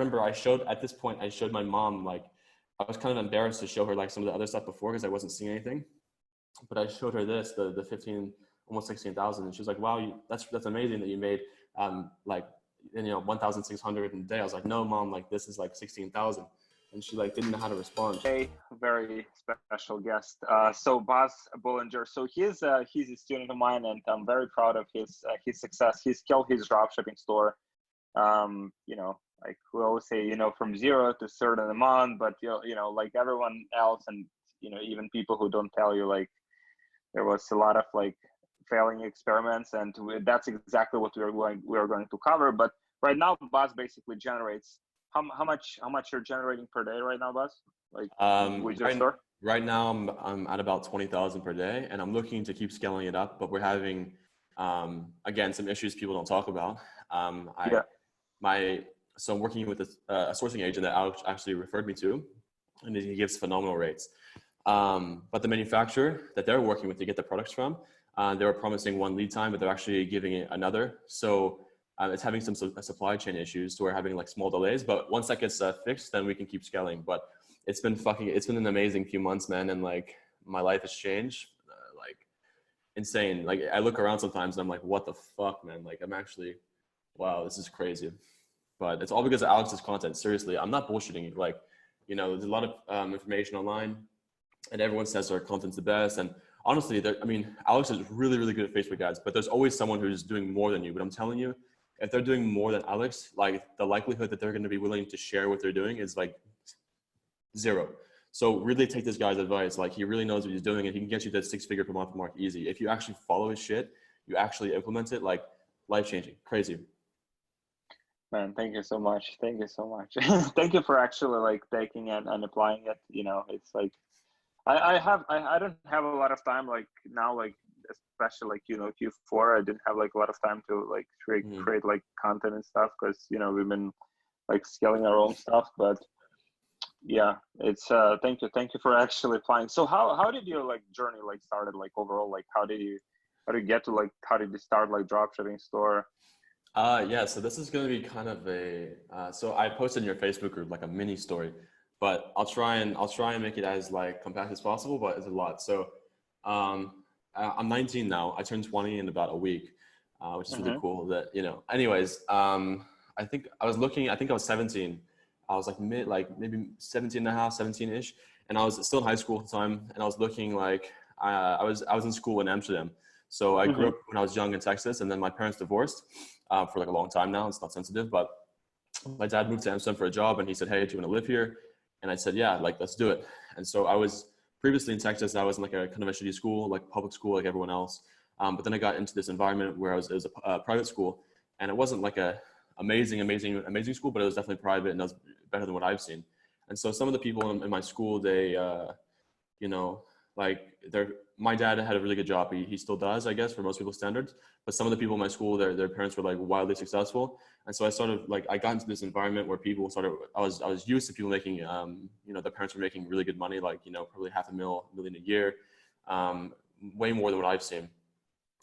remember I showed my mom, like, I was kind of embarrassed to show her like some of the other stuff before because I wasn't seeing anything. But I showed her this, the 15, almost 16,000. And she was like, wow, that's amazing that you made like, 1,600 in a day. I was like, no, mom, like this is like 16,000. And she like didn't know how to respond. A very special guest. So Buzz Bullinger. So he's a student of mine, and I'm very proud of his success. He scaled his dropshipping store. Like we always say, from 0 to certain amount, but like everyone else, and even people who don't tell you, like there was a lot of like failing experiments, and that's exactly what we are going to cover. But right now, Buzz basically generates. How much you're generating per day right now, Buzz? Like with your store? Right now I'm at about 20,000 per day, and I'm looking to keep scaling it up, but we're having again some issues people don't talk about. So I'm working with a sourcing agent that Alex actually referred me to, and he gives phenomenal rates. But the manufacturer that they're working with to get the products from, they were promising one lead time, but they're actually giving it another. So it's having some supply chain issues, so we're having like small delays, but once that gets fixed, then we can keep scaling. But it's been an amazing few months, man. And like my life has changed, like insane. Like I look around sometimes and I'm like, what the fuck, man? Like I'm actually, wow, this is crazy. But it's all because of Alex's content. Seriously, I'm not bullshitting you. Like, there's a lot of information online and everyone says their content's the best. And honestly, Alex is really, really good at Facebook ads, but there's always someone who's doing more than you. But I'm telling you, if they're doing more than Alex, like the likelihood that they're going to be willing to share what they're doing is like 0. So really take this guy's advice. Like he really knows what he's doing, and he can get you that 6-figure per month mark easy. If you actually follow his shit, you actually implement it, like life-changing, crazy. Man, thank you so much. Thank you so much. Thank you for actually like taking it and applying it. It's like, I don't have a lot of time like now, like especially like Q4. I didn't have like a lot of time to like create like content and stuff because we've been like scaling our own stuff. But yeah, it's thank you for actually applying. So how did your like journey like started, like overall, like how did you get to like how did you start like dropshipping store? Yeah, so this is going to be kind of so I posted in your Facebook group like a mini story, but I'll try and make it as like compact as possible, but it's a lot. So I'm 19 now. I turned 20 in about a week, which is really cool that, anyways, I think I was 17. I was like maybe 17 and a half, 17-ish. And I was still in high school at the time. And I was looking like, I was in school in Amsterdam. So I grew up when I was young in Texas, and then my parents divorced for like a long time now. It's not sensitive, but my dad moved to Amsterdam for a job, and he said, hey, do you want to live here? And I said, yeah, like, let's do it. And so I was previously in Texas. I was in like a kind of a shitty school, like public school, like everyone else. But then I got into this environment where it was a private school, and it wasn't like a amazing school, but it was definitely private, and it was better than what I've seen. And so some of the people in my school, they, my dad had a really good job. He still does, I guess, for most people's standards. But some of the people in my school, their parents were like wildly successful. And so I got into this environment where I was used to people making, their parents were making really good money, like, probably $500,000 a year, way more than what I've seen.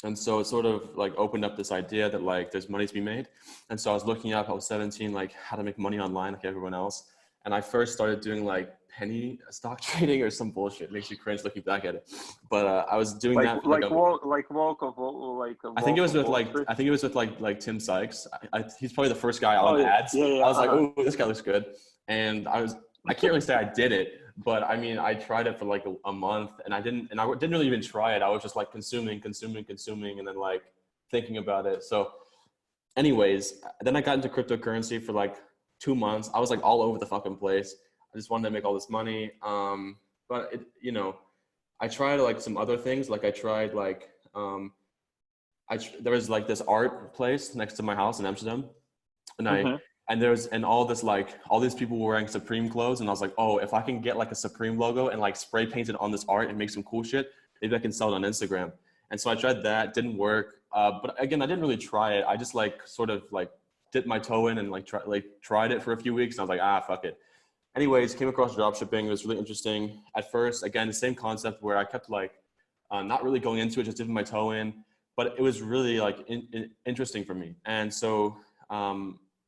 And so it sort of like opened up this idea that like there's money to be made. And so I was looking up, I was 17, like how to make money online like everyone else. And I first started doing like penny stock trading or some bullshit. It makes you cringe looking back at it. But I was doing that. I think it was with like Tim Sykes. He's probably the first guy on ads. I was like, oh, this guy looks good. And I can't really say I did it, but I mean, I tried it for like a month, and I didn't really even try it. I was just like consuming, and then like thinking about it. So anyways, then I got into cryptocurrency for like 2 months. I was like all over the fucking place. I just wanted to make all this money. But it, I tried like some other things. Like I tried like, there was like this art place next to my house in Amsterdam, and all these people were wearing Supreme clothes, and I was like, oh, if I can get like a Supreme logo and like spray paint it on this art and make some cool shit, maybe I can sell it on Instagram. And so I tried that, didn't work. But again, I didn't really try it. I just like sort of like dipped my toe in and like tried it for a few weeks, and I was like, fuck it. Anyways, came across dropshipping. It was really interesting at first. Again, the same concept where I kept like not really going into it, just dipping my toe in, but it was really like interesting for me. And so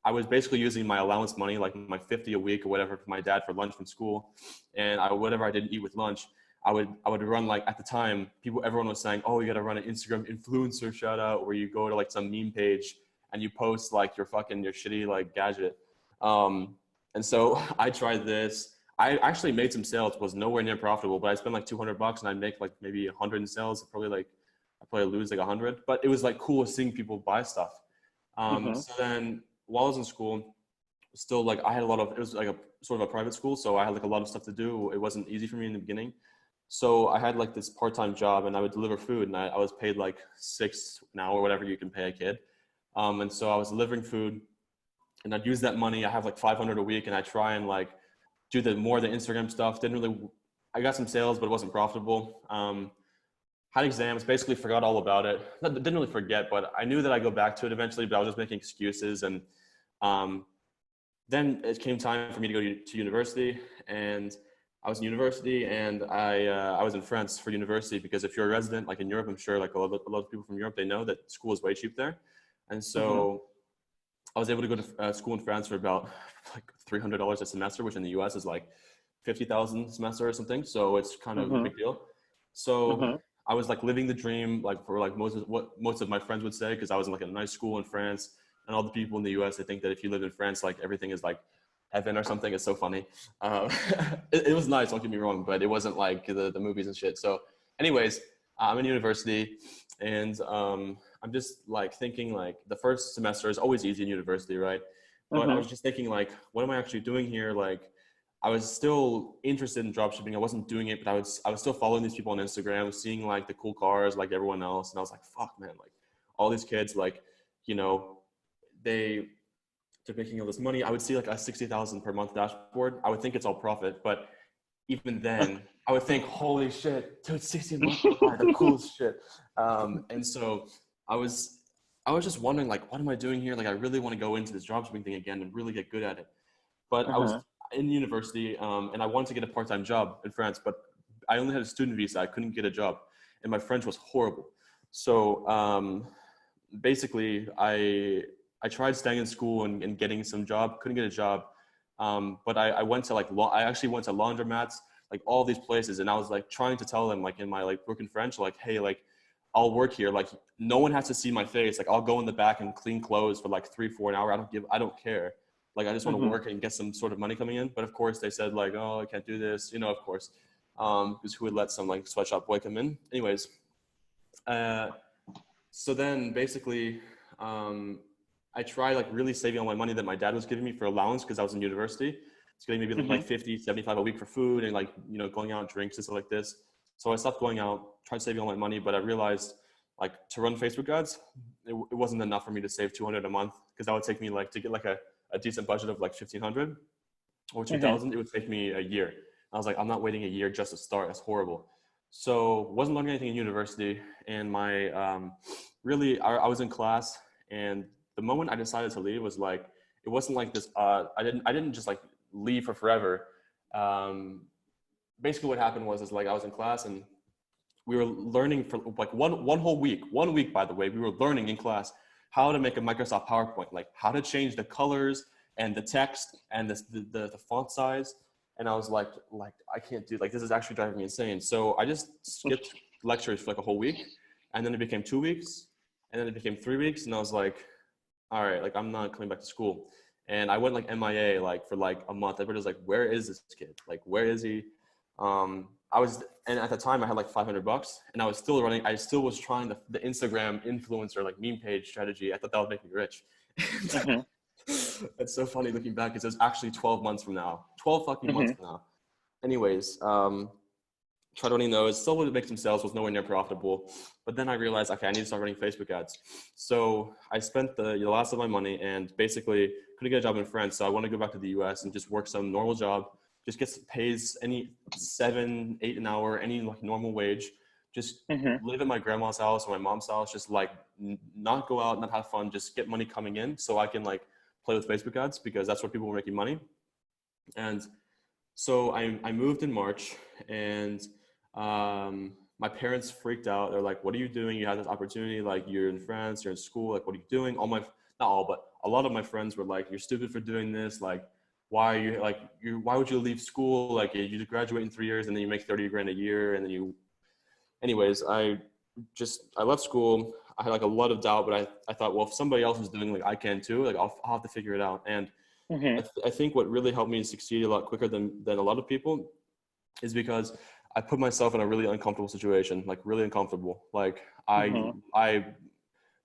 I was basically using my allowance money, like my 50 a week or whatever, for my dad for lunch from school. And whatever I didn't eat with lunch, I would run, like, at the time, everyone was saying, oh, you got to run an Instagram influencer shout out, where you go to like some meme page and you post like your shitty like gadget. And so I tried this. I actually made some sales, was nowhere near profitable, but I spent like $200 and I make like maybe 100 in sales. I probably lose like 100, but it was like cool seeing people buy stuff. So then while I was in school, still, like, I had it was like a sort of a private school. So I had like a lot of stuff to do. It wasn't easy for me in the beginning. So I had like this part-time job and I would deliver food, and I was paid like $6 an hour, whatever you can pay a kid. And so I was delivering food and I'd use that money. I have like 500 a week and I try and like do the Instagram stuff. I got some sales, but it wasn't profitable. Had exams, basically forgot all about it. Didn't really forget, but I knew that I'd go back to it eventually, but I was just making excuses. And then it came time for me to go to university, and I was in university, and I was in France for university, because if you're a resident, like in Europe, I'm sure like a lot of people from Europe, they know that school is way cheap there. And so I was able to go to school in France for about like $300 a semester, which in the US is like 50,000 a semester or something. So it's kind of a big deal. So I was like living the dream, like for like what most of my friends would say, because I was in like a nice school in France, and all the people in the US, they think that if you live in France, like everything is like heaven or something. It's so funny. It was nice, don't get me wrong, but it wasn't like the movies and shit. So anyways, I'm in university, and I'm just like thinking, like, the first semester is always easy in university, right? But I was just thinking, like, what am I actually doing here? Like, I was still interested in dropshipping. I wasn't doing it, but I was still following these people on Instagram, seeing like the cool cars like everyone else. And I was like, fuck, man, like all these kids, like, you know, they're making all this money. I would see like a 60,000 per month dashboard. I would think it's all profit, but even then I would think, holy shit, dude, 60 a month, the coolest shit. And so I was just wondering, like, what am I doing here? Like, I really want to go into this dropshipping thing again and really get good at it. But I was in university, and I wanted to get a part-time job in France, but I only had a student visa. I couldn't get a job, and my French was horrible. So basically, I tried staying in school and getting some job. Couldn't get a job, but I went to I actually went to laundromats, like all these places, and I was like trying to tell them, like, in my like broken French, like, hey, like, I'll work here. Like, no one has to see my face. Like, I'll go in the back and clean clothes for like 3-4 an hour. I don't care. Like, I just want to work and get some sort of money coming in. But of course they said, like, oh, I can't do this, of course, because who would let some like sweatshop boy come in? Anyways, so then basically, I tried like really saving all my money that my dad was giving me for allowance, because I was in university. It's getting maybe like 50, 75 a week for food and like, going out and drinks and stuff like this. So I stopped going out, tried saving all my money, but I realized, like, to run Facebook ads, it wasn't enough for me to save 200 a month, because that would take me, like, to get like a decent budget of like 1,500 or 2,000, it would take me a year. I was like, I'm not waiting a year just to start. That's horrible. So wasn't learning anything in university, and my really, I was in class, and the moment I decided to leave was like, it wasn't like this. I didn't just like leave for forever. Basically, what happened was like I was in class, and we were learning for like one whole week. 1 week, by the way, we were learning in class how to make a Microsoft PowerPoint, like how to change the colors and the text and the font size. And I was like I can't do, like, this is actually driving me insane. So I just skipped lectures for like a whole week, and then it became 2 weeks, and then it became 3 weeks, and I was like, all right, like, I'm not coming back to school. And I went like MIA like for like a month. Everybody was like, where is this kid? Like, where is he? And at the time I had like $500, and I still was trying the Instagram influencer, like, meme page strategy. I thought that would make me rich. It's so funny looking back, because it was actually 12 months from now, 12 fucking months from now. Anyways, tried running those, still would make some sales, was nowhere near profitable. But then I realized, okay, I need to start running Facebook ads. So I spent the last of my money and basically couldn't get a job in France. So I want to go back to the US and just work some normal job, just get pays any 7-8 an hour, any like normal wage, just live at my grandma's house or my mom's house, just like not go out, not have fun, just get money coming in so I can like play with Facebook ads, because that's where people were making money. And so I moved in March, and my parents freaked out. They're like, what are you doing? You have this opportunity, like, you're in France, you're in school, like, what are you doing? Not all, but a lot of my friends were like, you're stupid for doing this. Like, why are you like, why would you leave school? Like you just graduate in 3 years and then you make 30 grand a year. And then anyways, I left school. I had like a lot of doubt, but I thought, well, if somebody else is doing, like I can too, like I'll have to figure it out. And I think what really helped me succeed a lot quicker than a lot of people is because I put myself in a really uncomfortable situation, like really uncomfortable. Like I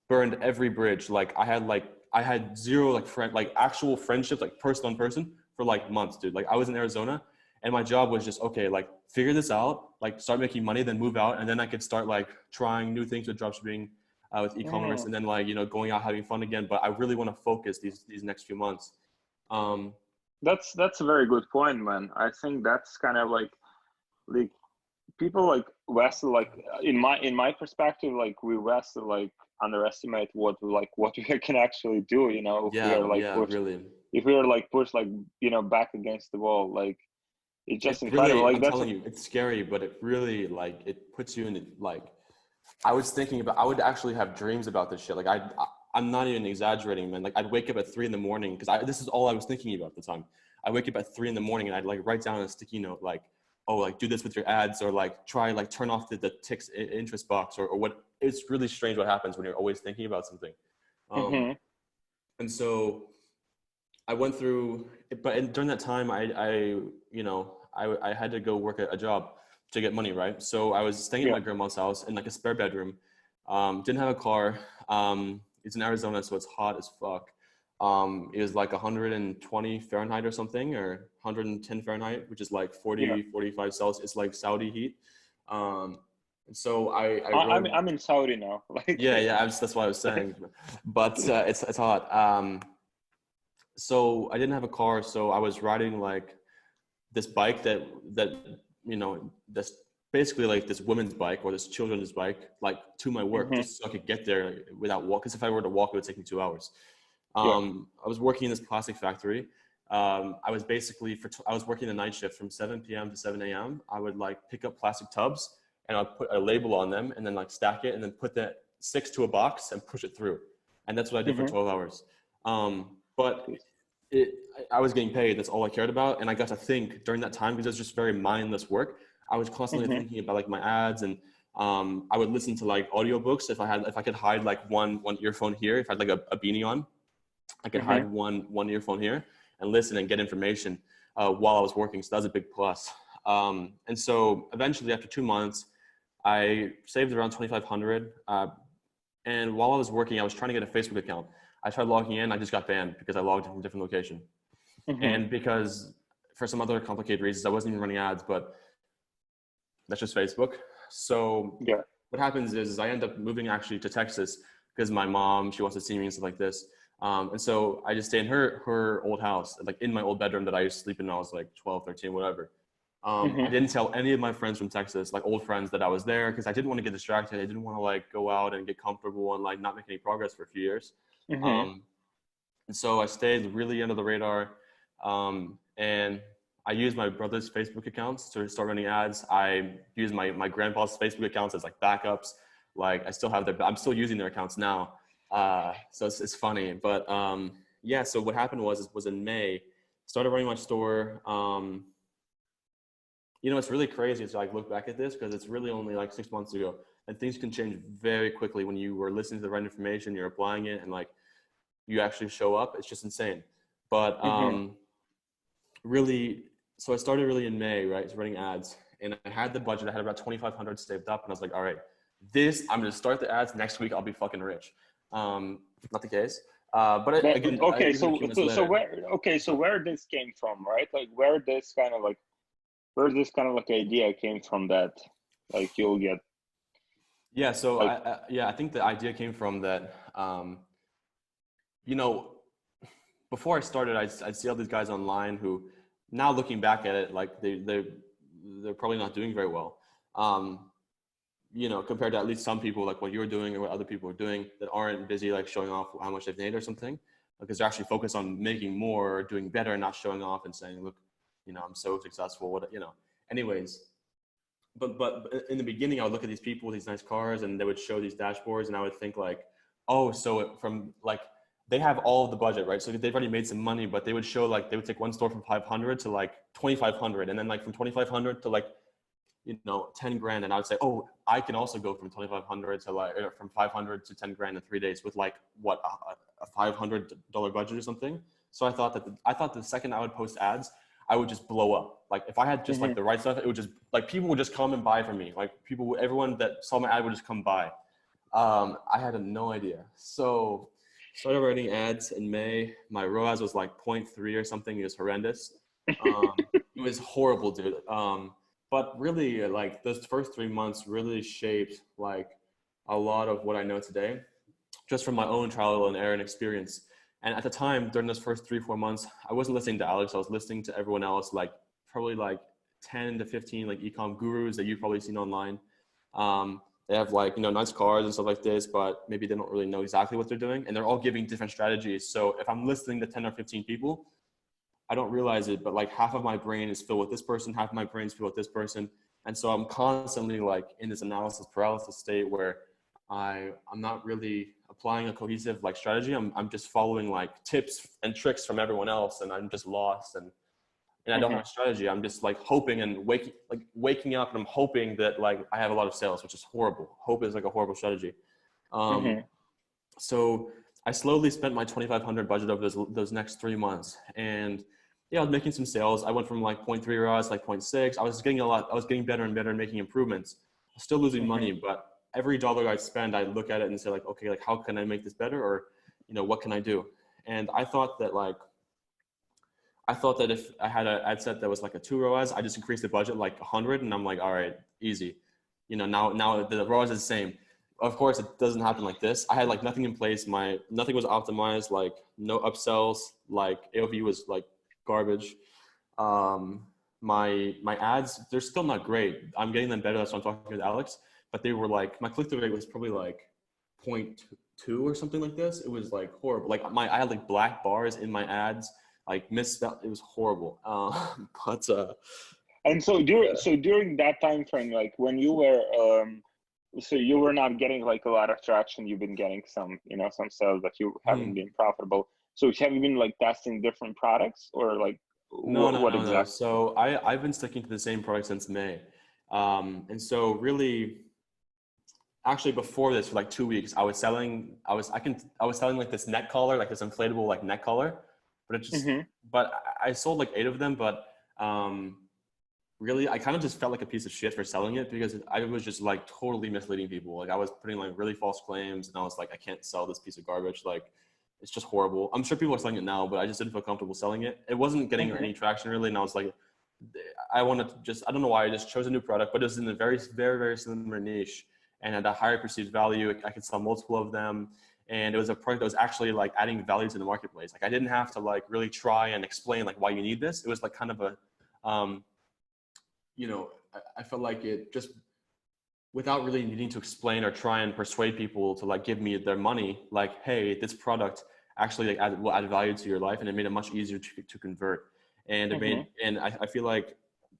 burned every bridge. Like I had zero like actual friendships, like person on person for like months, dude. Like I was in Arizona and my job was just, okay, like figure this out, like start making money, then move out. And then I could start like trying new things with dropshipping, with e-commerce, and then like, going out having fun again. But I really want to focus these next few months. That's a very good point, man. I think that's kind of like people like West, like in my perspective, like we West like underestimate what we can actually do, if we are like really. If we are like pushed like back against the wall, like it's just It's incredible. really, like I'm telling you, it's scary, but it really like it puts you in like, I was thinking about, I would actually have dreams about this shit. Like I'm not even exaggerating, man. Like I'd wake up at 3 a.m. because this is all I was thinking about at the time. I wake up at 3 a.m. and I'd like write down a sticky note, like, oh, like do this with your ads, or like try like turn off the ticks interest box, or what. It's really strange what happens when you're always thinking about something. And so I went through, but during that time, I had to go work at a job to get money, right? So I was staying at my grandma's house in like a spare bedroom. Didn't have a car. It's in Arizona, so it's hot as fuck. It was like 120 Fahrenheit or something, or 110 Fahrenheit, which is like 45 Celsius. It's like Saudi heat. And so I'm in Saudi now. Like that's what I was saying. But it's hot. So I didn't have a car, so I was riding like this bike that that's basically like this women's bike or this children's bike, like to my work, just so I could get there without walk. Because if I were to walk, it would take me 2 hours. I was working in this plastic factory. I was basically I was working the night shift from 7 p.m. to 7 a.m. I would like pick up plastic tubs and I'd put a label on them and then like stack it and then put that 6 to a box and push it through. And that's what I did for 12 hours. But I was getting paid. That's all I cared about. And I got to think during that time, because it was just very mindless work. I was constantly thinking about like my ads, and I would listen to like audiobooks. If I could hide like one earphone here, if I had like a beanie on, I could hide one earphone here and listen and get information while I was working. So that was a big plus. And so eventually after 2 months, I saved around 2,500. And while I was working, I was trying to get a Facebook account. I tried logging in, I just got banned because I logged in from a different location. And because for some other complicated reasons, I wasn't even running ads, but that's just Facebook. So what happens is I end up moving actually to Texas because my mom, she wants to see me and stuff like this. And so I just stay in her old house, like in my old bedroom that I used to sleep in when I was like 12, 13, whatever. I didn't tell any of my friends from Texas, like old friends, that I was there because I didn't want to get distracted. I didn't want to like go out and get comfortable and like not make any progress for a few years. And so I stayed really under the radar. And I used my brother's Facebook accounts to start running ads. I used my grandpa's Facebook accounts as like backups. Like I still have I'm still using their accounts now. So it's funny, but so what happened was in May, started running my store. It's really crazy to like look back at this because it's really only like 6 months ago, and things can change very quickly when you were listening to the right information, you're applying it, and like you actually show up. It's just insane. But really, so I started really in May, right? So running ads, and I had the budget. I had about 2,500 saved up, and I was like, all right, I'm going to start the ads next week. I'll be fucking rich. Not the case. But again, so where this came from, right? Like where this kind of like idea came from that, like you'll get. Yeah. So I think the idea came from that, before I started, I'd see all these guys online who, now looking back at it, like they're probably not doing very well. Compared to at least some people, like what you're doing or what other people are doing that aren't busy, like showing off how much they've made or something, because they're actually focused on making more or doing better and not showing off and saying, look, I'm so successful, anyways. But in the beginning, I would look at these people with these nice cars and they would show these dashboards and I would think like, oh, so from like, they have all of the budget, right? So they've already made some money, but they would show like, they would take one store from 500 to like 2,500, and then like from 2,500 to like, 10 grand. And I would say, oh, I can also go from 2,500 to like, or from 500 to 10 grand in 3 days with like what, a $500 budget or something. So I thought that the second I would post ads, I would just blow up. Like if I had just like the right stuff, it would just like, people would just come and buy from me. Like everyone that saw my ad would just come buy. I had no idea. So started writing ads in May. My ROAS was like 0.3 or something. It was horrendous. It was horrible, dude. But really, like those first 3 months really shaped like a lot of what I know today, just from my own trial and error and experience. And at the time, during those first 3-4 months, I wasn't listening to Alex. I was listening to everyone else, like probably like 10 to 15 like e-com gurus that you've probably seen online. They have like, nice cars and stuff like this, but maybe they don't really know exactly what they're doing. And they're all giving different strategies. So if I'm listening to 10 or 15 people, I don't realize it, but like half of my brain is filled with this person, half of my brain is filled with this person. And so I'm constantly like in this analysis paralysis state where I'm not really applying a cohesive like strategy. I'm just following like tips and tricks from everyone else, and I'm just lost and I don't have a strategy. I'm just like hoping and waking up and I'm hoping that like I have a lot of sales, which is horrible. Hope is like a horrible strategy. So I slowly spent my 2,500 budget over those next 3 months, and yeah, I was making some sales. I went from like 0.3 ROAS, like 0.6. I was getting better and better and making improvements. I was still losing money, but every dollar I spend, I look at it and say like, okay, like how can I make this better? Or, what can I do? And I thought that if I had an ad set that was like a 2 ROAS, I just increased the budget like 100, and I'm like, all right, easy. Now the ROAS is the same. Of course, it doesn't happen like this. I had like nothing in place. Nothing was optimized, like no upsells, like AOV was like garbage. My ads, they're still not great. I'm getting them better. That's what I'm talking with Alex. But they were like, my click-through rate was probably like 0.2 or something like this. It was like horrible. Like I had like black bars in my ads, like misspelled. It was horrible. And so during that time frame, like when you were so you were not getting like a lot of traction, you've been getting some some sales, but you haven't been profitable. So have you been like testing different products, or like no exactly? So I've been sticking to the same product since May, and so really actually before this for like 2 weeks I was selling like this neck collar, like this inflatable like neck collar, but it just but I sold like 8 of them, but really, I kind of just felt like a piece of shit for selling it because I was just like totally misleading people. Like I was putting like really false claims, and I was like, I can't sell this piece of garbage. Like it's just horrible. I'm sure people are selling it now, but I just didn't feel comfortable selling it. It wasn't getting any traction really. And I was like, I don't know why I just chose a new product, but it was in a very, very, very similar niche and at a higher perceived value. I could sell multiple of them. And it was a product that was actually like adding value to the marketplace. Like I didn't have to like really try and explain like why you need this. It was like kind of a, I felt like it just, without really needing to explain or try and persuade people to like give me their money, like, hey, this product actually like will add value to your life. And it made it much easier to convert. And I feel like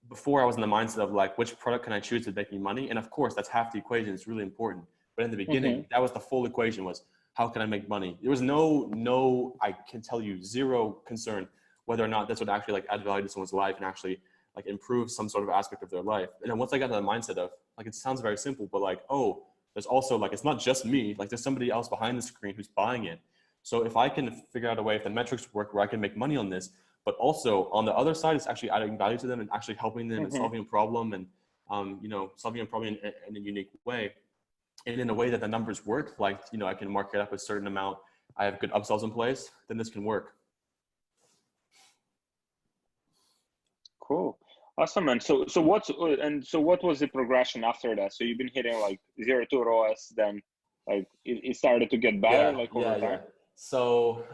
before I was in the mindset of like, which product can I choose to make me money? And of course that's half the equation. It's really important. But in the beginning, that was the full equation, was how can I make money? There was no, I can tell you, zero concern whether or not this would actually like add value to someone's life and actually like improve some sort of aspect of their life. And then once I got to the mindset of like, it sounds very simple, but like, oh, there's also like, it's not just me, like there's somebody else behind the screen who's buying it. So if I can figure out a way, if the metrics work where I can make money on this, but also on the other side, it's actually adding value to them and actually helping them and solving a problem and, solving a problem in a unique way. And in a way that the numbers work, like, I can mark it up a certain amount. I have good upsells in place, then this can work. Cool. Awesome, man. So what was the progression after that? So you've been hitting like 0 to ROAS, then like it started to get better over time. So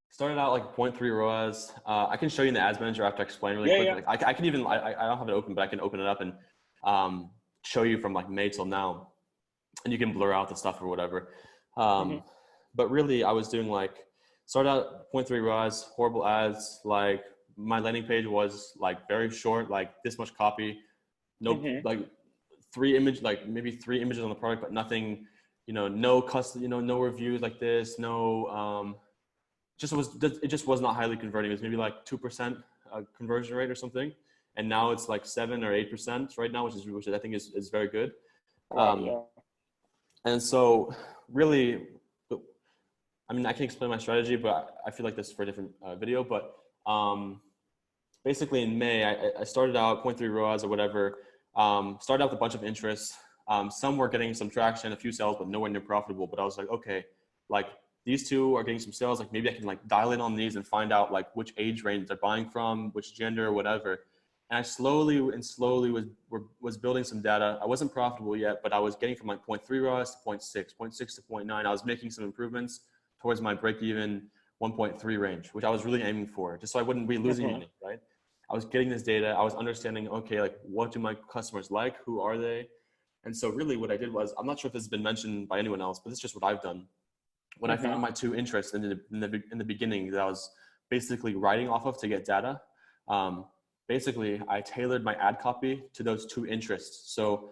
started out like 0.3 ROAS. I can show you in the ads manager after I explain really quick. Yeah. Like I can even, I don't have it open, but I can open it up and show you from like May till now, and you can blur out the stuff or whatever. But really I was doing like, started out 0.3 ROAS, horrible ads. Like my landing page was like very short, like this much copy, like maybe 3 images on the product, but nothing no custom, no reviews like this, no, it just was not highly converting. It was maybe like 2% conversion rate or something. And now it's like 7 or 8% right now, which I think is very good. Yeah. And so really, I mean, I can explain my strategy, but I feel like this is for a different video. But basically in May, I started out 0.3 ROAS or whatever, started out with a bunch of interests. Some were getting some traction, a few sales, but nowhere near profitable. But I was like, okay, like these two are getting some sales. Like maybe I can like dial in on these and find out like which age range they're buying from, which gender or whatever. And I slowly was building some data. I wasn't profitable yet, but I was getting from like 0.3 ROAS to 0.6, 0.6 to 0.9. I was making some improvements towards my break-even 1.3 range, which I was really aiming for, just so I wouldn't be losing money, right? I was getting this data. I was understanding, okay, like what do my customers like? Who are they? And so really what I did was, I'm not sure if this has been mentioned by anyone else, but this is just what I've done. When I found my two interests in the beginning that I was basically writing off of to get data, basically I tailored my ad copy to those two interests. So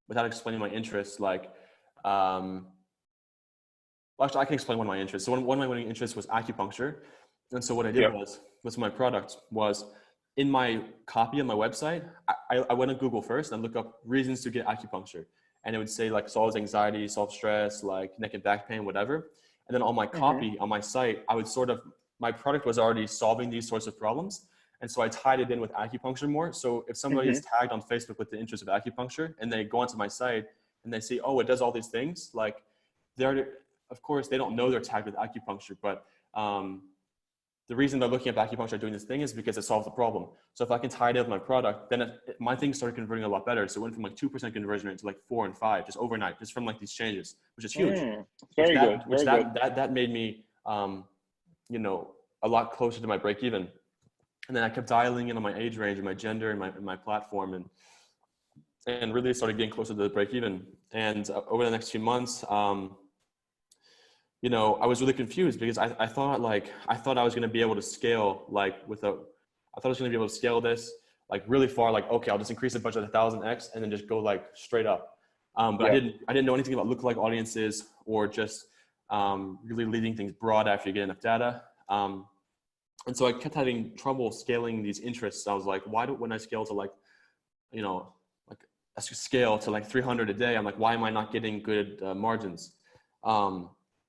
without explaining my interests, like, well, actually I can explain one of my interests. So one of my winning interests was acupuncture. And so what I did was my product was in my copy on my website, I went to Google first and looked up reasons to get acupuncture. And it would say like solves anxiety, solves stress, like neck and back pain, whatever. And then on my copy on my site, I would my product was already solving these sorts of problems. And so I tied it in with acupuncture more. So if somebody is tagged on Facebook with the interest of acupuncture and they go onto my site and they see, oh, it does all these things, like of course they don't know they're tagged with acupuncture, but the reason they're looking at acupuncture doing this thing is because it solves the problem. So if I can tie it in with my product, then my thing started converting a lot better. So it went from like 2% conversion rate to like 4 and 5 just overnight, just from like these changes, which is huge. Very good. That made me, a lot closer to my break even. And then I kept dialing in on my age range and my gender and my platform and really started getting closer to the break even. And over the next few months, I was really confused because I thought I was going to be able to scale this like really far, like, okay, I'll just increase the budget 1,000x and then just go like straight up. But I didn't know anything about lookalike audiences or just really leading things broad after you get enough data. And so I kept having trouble scaling these interests. I was like, when I scale to like a scale to like 300 a day, I'm like, why am I not getting good margins?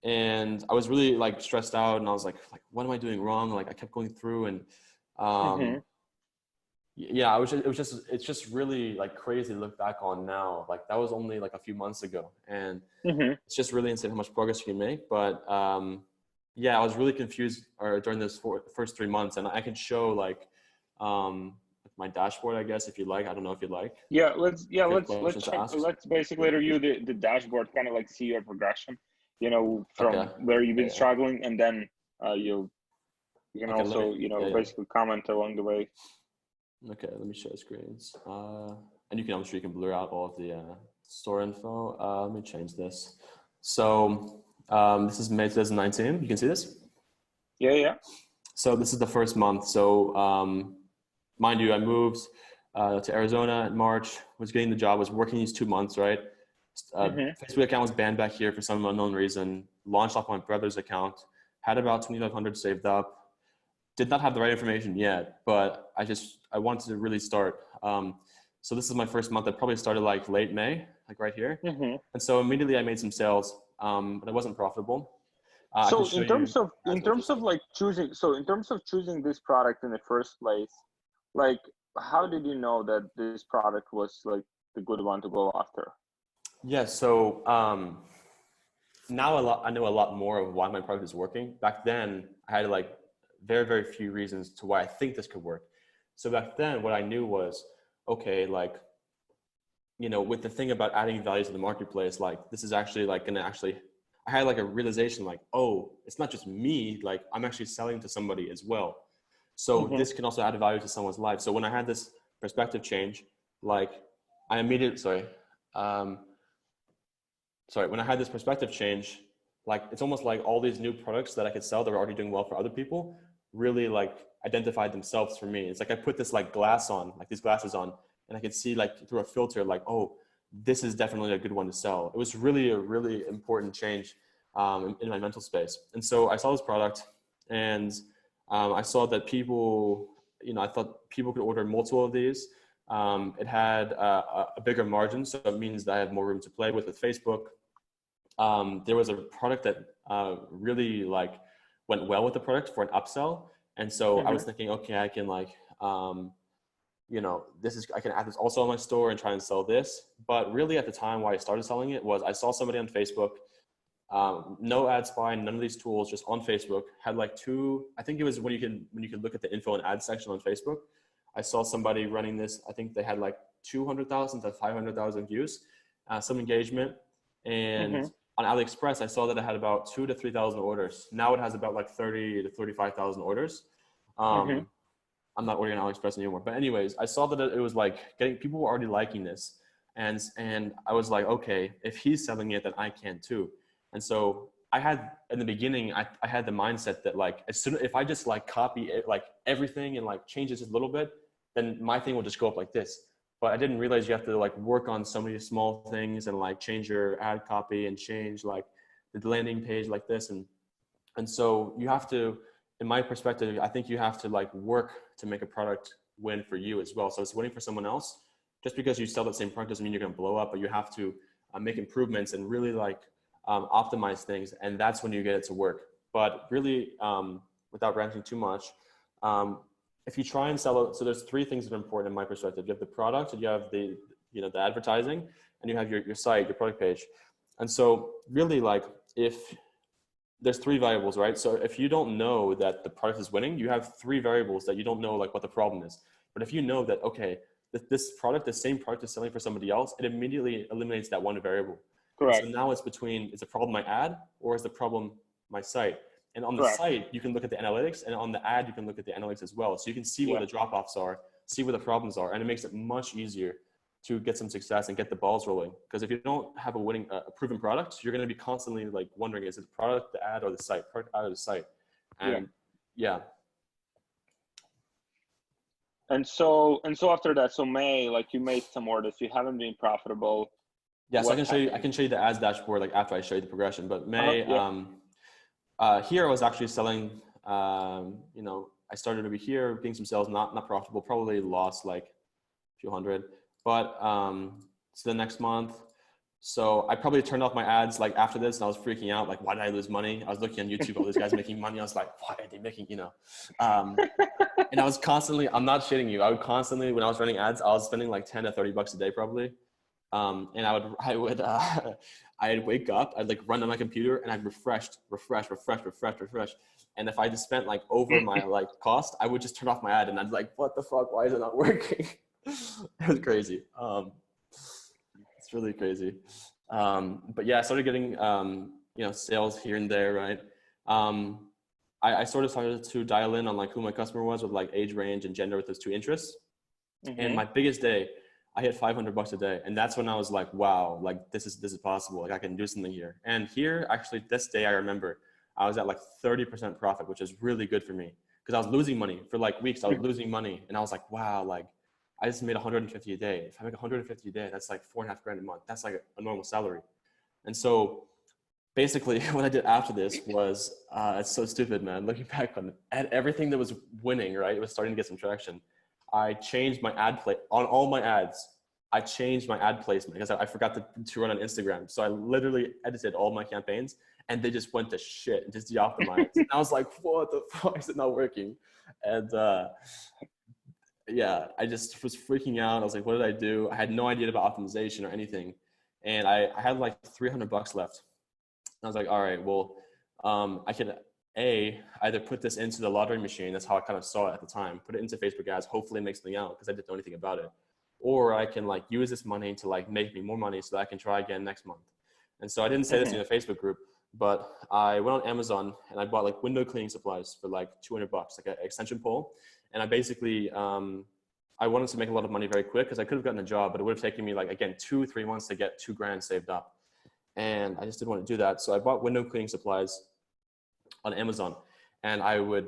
And I was really like stressed out and I was like, what am I doing wrong? Like I kept going through and, it's just really like crazy to look back on now. Like that was only like a few months ago and it's just really insane how much progress you can make. But, I was really confused during those first 3 months, and I can show like, my dashboard, I guess, if you like. I don't know if you'd like. Let's check. Let's basically review the dashboard, kind of like see your progression, from where you've been struggling, and then you can also basically comment along the way. Okay, let me share screens. And I'm sure you can blur out all of the store info. Let me change this. So this is May 2019. You can see this? Yeah. So this is the first month. So mind you, I moved to Arizona in March, was getting the job, was working these 2 months, right? Facebook account was banned back here for some unknown reason, launched off my brother's account, had about 2,500 saved up, did not have the right information yet, but I wanted to really start. So this is my first month. I probably started like late May, like right here. And so immediately I made some sales, but it wasn't profitable. So in terms of choosing this product in the first place, like how did you know that this product was like the good one to go after? Yeah, so now I know a lot more of why my product is working. Back then, I had like very, very few reasons to why I think this could work. So back then, what I knew was, okay, like, with the thing about adding value to the marketplace, like this is actually like I had like a realization like, oh, it's not just me, like I'm actually selling to somebody as well. So this can also add value to someone's life. So when I had this perspective change, like when I had this perspective change, like it's almost like all these new products that I could sell that were already doing well for other people really like identified themselves for me. It's like I put this like these glasses on, and I could see like through a filter, like, oh, this is definitely a good one to sell. It was really a really important change in my mental space. And so I saw this product, and I saw that people, I thought people could order multiple of these. It had a bigger margin, so it means that I have more room to play with Facebook. There was a product that really like went well with the product for an upsell. And so I was thinking, okay, I can like, I can add this also on my store and try and sell this. But really at the time why I started selling it was I saw somebody on Facebook, no ad spy, none of these tools, just on Facebook, had like I think it was when you can look at the info and ad section on Facebook. I saw somebody running this. I think they had like 200,000 to 500,000 views, some engagement. And on AliExpress, I saw that it had about 2,000 to 3,000 orders. Now it has about like 30 to 35,000 orders. I'm not ordering on AliExpress anymore. But anyways, I saw that it was like people were already liking this. And I was like, okay, if he's selling it, then I can too. And so I had, in the beginning, I had the mindset that like, as soon if I just like copy it, like everything and like change it just a little bit, then my thing will just go up like this. But I didn't realize you have to like work on so many small things and like change your ad copy and change like the landing page like this. And so you have to, in my perspective, I think you have to like work to make a product win for you as well. So it's winning for someone else. Just because you sell that same product doesn't mean you're going to blow up, but you have to make improvements and really like optimize things. And that's when you get it to work. But really, without ranting too much, if you try and sell it, so there's three things that are important in my perspective. You have the product, you have the advertising, and you have your site, your product page. And so really like if there's three variables, right? So if you don't know that the product is winning, you have three variables that you don't know like what the problem is. But if you know that, okay, this product, the same product is selling for somebody else, it immediately eliminates that one variable. Correct. So now it's between, is the problem my ad or is the problem my site? And on the site, you can look at the analytics, and on the ad, you can look at the analytics as well. So you can see where the drop-offs are, see where the problems are, and it makes it much easier to get some success and get the balls rolling. Because if you don't have a proven product, you're going to be constantly like wondering, is it the product, the ad, or the site? Product, ad, or the site? And And so after that, so May, like you made some orders, you haven't been profitable. Yeah, so I can show you the ads dashboard like after I show you the progression. But May, here I was actually selling. I started maybe here, getting some sales, not profitable, probably lost like a few hundred. But so the next month, so I probably turned off my ads like after this, and I was freaking out. Like, why did I lose money? I was looking on YouTube, all these guys making money. I was like, why are they making, and I was constantly, I'm not shitting you. I would constantly, when I was running ads, I was spending like 10 to 30 bucks a day probably. And I'd wake up, I'd like run on my computer and I'd refresh. And if I just spent like over my like cost, I would just turn off my ad and I'd like, what the fuck? Why is it not working? It was crazy. It's really crazy. But yeah, I started getting, sales here and there. Right. I sort of started to dial in on like who my customer was with like age range and gender with those two interests. And my biggest day, I hit $500 a day. And that's when I was like, wow, like this is possible. Like I can do something here. And here, actually this day, I remember I was at like 30% profit, which is really good for me because I was losing money for like weeks. I was losing money and I was like, wow, like I just made 150 a day. If I make 150 a day, that's like $4,500 a month. That's like a normal salary. And so basically what I did after this was, it's so stupid, man. Looking back on everything that was winning, right? It was starting to get some traction. I changed my ad play on all my ads. I changed my ad placement because I forgot to run on Instagram. So I literally edited all my campaigns and they just went to shit and just de-optimized. And I was like, what the fuck, is it not working? And I just was freaking out. I was like, what did I do? I had no idea about optimization or anything. And I had like $300 left. And I was like, all right, well, I could either put this into the lottery machine. That's how I kind of saw it at the time. Put it into Facebook ads. Hopefully it makes something out because I didn't know anything about it. Or I can like use this money to like make me more money so that I can try again next month. And so I didn't say this in the Facebook group, but I went on Amazon and I bought like window cleaning supplies for like $200, like an extension pole. And I basically, I wanted to make a lot of money very quick because I could have gotten a job, but it would have taken me like, again, 2-3 months to get $2,000 saved up. And I just didn't want to do that. So I bought window cleaning supplies on Amazon. And I would,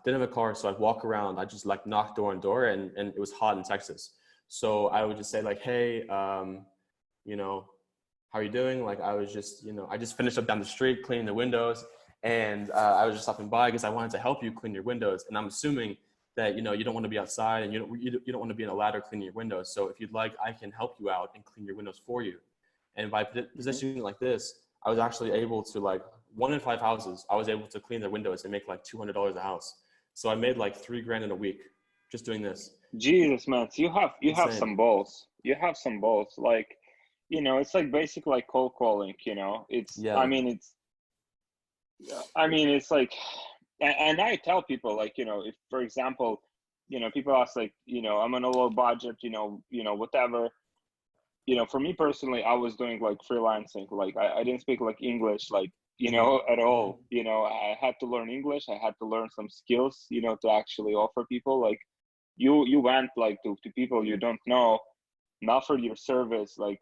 didn't have a car, so I'd walk around. I'd just like knock door on door, and it was hot in Texas. So I would just say like, hey, you know, how are you doing? Like, I was just, I just finished up down the street cleaning the windows, and I was just stopping by because I wanted to help you clean your windows. And I'm assuming that, you don't want to be outside, and you don't want to be in a ladder cleaning your windows. So if you'd like, I can help you out and clean your windows for you. And by positioning it like this, I was actually able to, like, 1 in 5 houses, I was able to clean their windows and make like $200 a house. So I made like $3,000 in a week just doing this. Jesus, man, you have Insane. some balls. You have some balls. Like, it's like basically like cold calling. It's Yeah. it's like, and I tell people, like, if, for example, people ask, like, I'm on a low budget, whatever. For me personally, I was doing like freelancing. Like, I didn't speak like English, like, at all. I had to learn English. I had to learn some skills, to actually offer people. Like, you went like to people you don't know, not for your service, like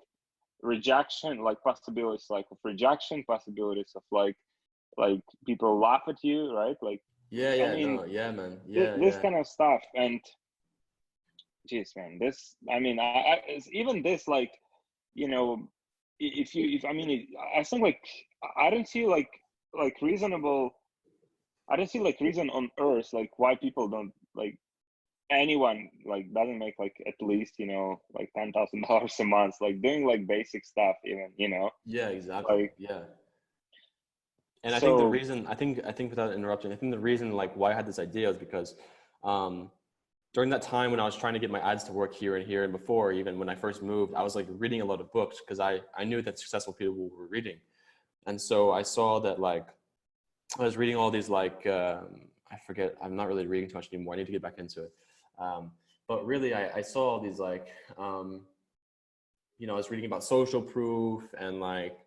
rejection, like possibilities, like of rejection, possibilities of like people laugh at you, right? Like, Man. This kind of stuff. And geez, man, this, even this, like, I think, like, I don't see like reasonable, I don't see like reason on earth, like, why people don't, like, anyone, like, doesn't make like at least, like $10,000 a month, like doing like basic stuff even, Yeah, exactly. like, yeah. And I so, think the reason, I think without interrupting, I think the reason, like, why I had this idea is because during that time when I was trying to get my ads to work here and here, and before, even when I first moved, I was like reading a lot of books because I knew that successful people were reading. And so I saw that, like, I was reading all these, like, I forget, I'm not really reading too much anymore. I need to get back into it. But really, I saw all these, like, I was reading about social proof and, like,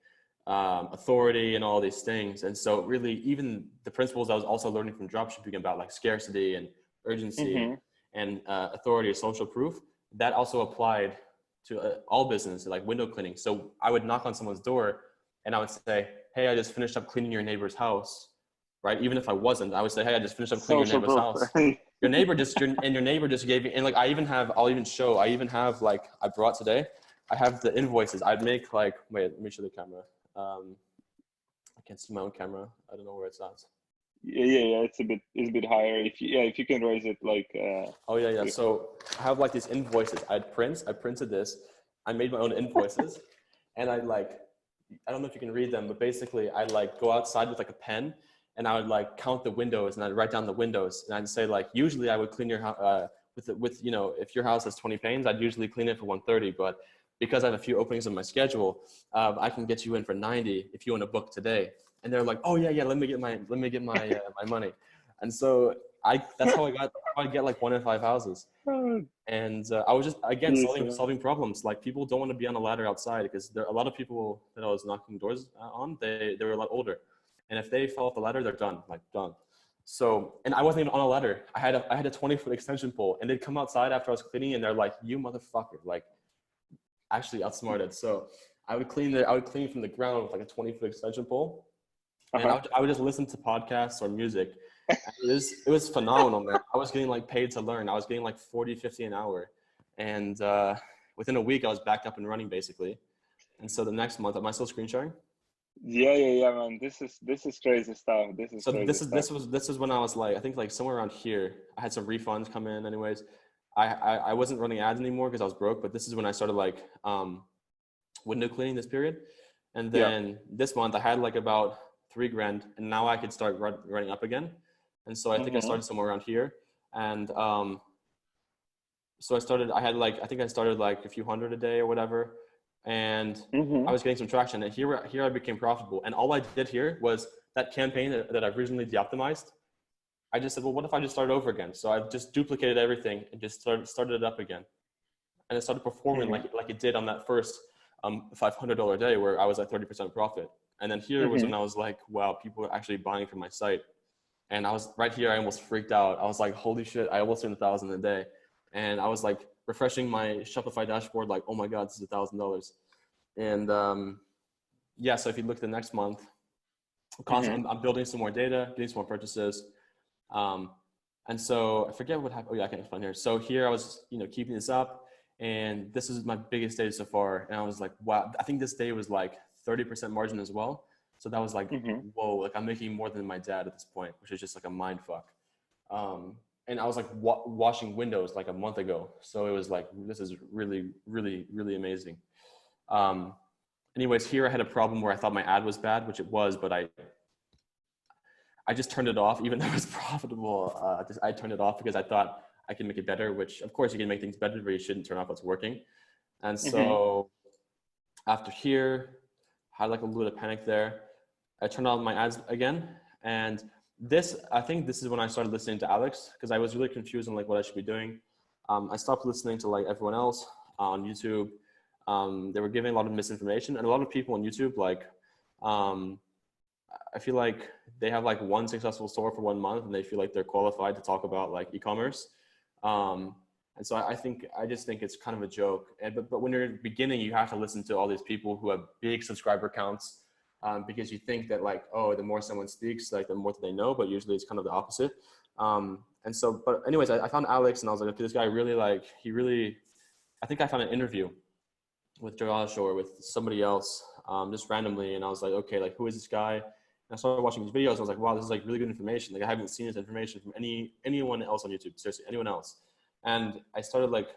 authority and all these things. And so really, even the principles I was also learning from dropshipping about, like, scarcity and urgency and authority or social proof, that also applied to all business, like window cleaning. So I would knock on someone's door and I would say, hey, I just finished up cleaning your neighbor's house, right? Even if I wasn't, I would say, hey, I just finished up cleaning your neighbor's house. Your neighbor just gave you, and like, I'll even show, like, I brought today, I have the invoices. I'd make like, wait, let me show the camera. I can't see my own camera. I don't know where it's at. Yeah. It's a bit higher. If you can raise it, like. Oh yeah. So I have like these invoices. I printed this. I made my own invoices, and I don't know if you can read them, but basically I'd like go outside with like a pen, and I would like count the windows, and I'd write down the windows, and I'd say, like, usually I would clean your house with if your house has 20 panes, I'd usually clean it for 130, but because I have a few openings in my schedule, I can get you in for 90 if you want to book today. And they're like, oh yeah, let me get my my money. And so that's how I get like 1 in 5 houses. And I was just, again, solving problems. Like, people don't want to be on a ladder outside because there are a lot of people that I was knocking doors on. They were a lot older, and if they fall off the ladder, they're done. So, and I wasn't even on a ladder. I had a 20-foot extension pole, and they'd come outside after I was cleaning, and they're like, you motherfucker, like, actually outsmarted. So I would clean from the ground with like a 20-foot extension pole, and I would just listen to podcasts or music. It was phenomenal, man. I was getting like paid to learn. I was getting like 40, 50 an hour, and within a week I was back up and running basically. And so the next month, am I still screen sharing? Yeah, man. This is crazy stuff. This was when I was like, I think like somewhere around here. I had some refunds come in. Anyways, I wasn't running ads anymore because I was broke. But this is when I started like window cleaning this period, and then this month I had like about $3,000, and now I could start running up again. And so I think I started somewhere around here, and so I started like a few hundred a day or whatever. And I was getting some traction, and here I became profitable. And all I did here was that campaign that I originally de-optimized. I just said, well, what if I just started over again? So I've just duplicated everything and just started it up again. And it started performing like it did on that first $500 day where I was at 30% profit. And then here was when I was like, wow, people are actually buying from my site. And I was right here, I almost freaked out. I was like, holy shit, I almost earned $1,000 a day. And I was like refreshing my Shopify dashboard, like, oh my God, this is $1,000. And so if you look at the next month, I'm building some more data, getting some more purchases. And so I forget what happened. Oh yeah, I can't find here. So here I was, keeping this up. And this is my biggest day so far. And I was like, wow, I think this day was like 30% margin as well. So that was like, whoa, like I'm making more than my dad at this point, which is just like a mind fuck. And I was like washing windows like a month ago. So it was like, this is really, really, really amazing. Anyways, here I had a problem where I thought my ad was bad, which it was, but I just turned it off, even though it was profitable. I turned it off because I thought I can make it better, which of course you can make things better, but you shouldn't turn off what's working. And so after here, I had like a little bit of panic there. I turned on my ads again. And I think this is when I started listening to Alex, because I was really confused on like what I should be doing. I stopped listening to like everyone else on YouTube. They were giving a lot of misinformation, and a lot of people on YouTube, like, I feel like they have like one successful store for 1 month and they feel like they're qualified to talk about like e-commerce. And so I just think it's kind of a joke. But when you're beginning, you have to listen to all these people who have big subscriber counts, because you think that like, oh, the more someone speaks, like the more that they know, but usually it's kind of the opposite. And so, but anyways, I found Alex and I was like, okay, this guy really like, I think I found an interview with Josh or with somebody else, just randomly. And I was like, okay, like who is this guy? And I started watching these videos. I was like, wow, this is like really good information. Like I haven't seen this information from anyone else on YouTube, seriously, anyone else. And I started like,